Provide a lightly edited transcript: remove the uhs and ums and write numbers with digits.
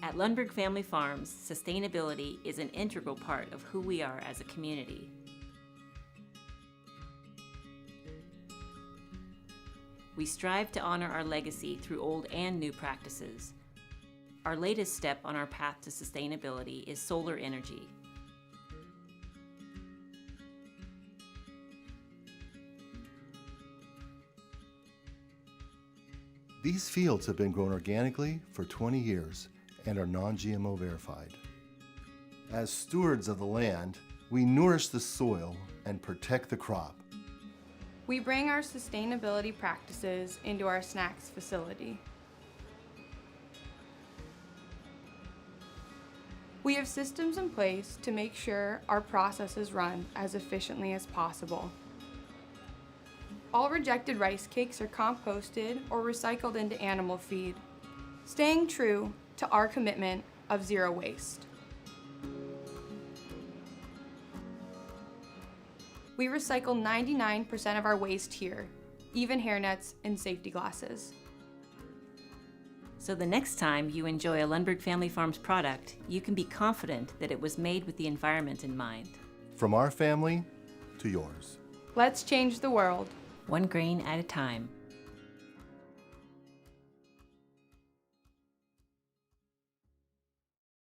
At Lundberg Family Farms, sustainability is an integral part of who we are as a community. We strive to honor our legacy through old and new practices. Our latest step on our path to sustainability is solar energy. These fields have been grown organically for 20 years and are non-GMO verified. As stewards of the land, we nourish the soil and protect the crop. We bring our sustainability practices into our snacks facility. We have systems in place to make sure our processes run as efficiently as possible. All rejected rice cakes are composted or recycled into animal feed, staying true to our commitment of zero waste. We recycle 99% of our waste here, even hairnets and safety glasses. So the next time you enjoy a Lundberg Family Farms product, you can be confident that it was made with the environment in mind. From our family to yours. Let's change the world. One grain at a time.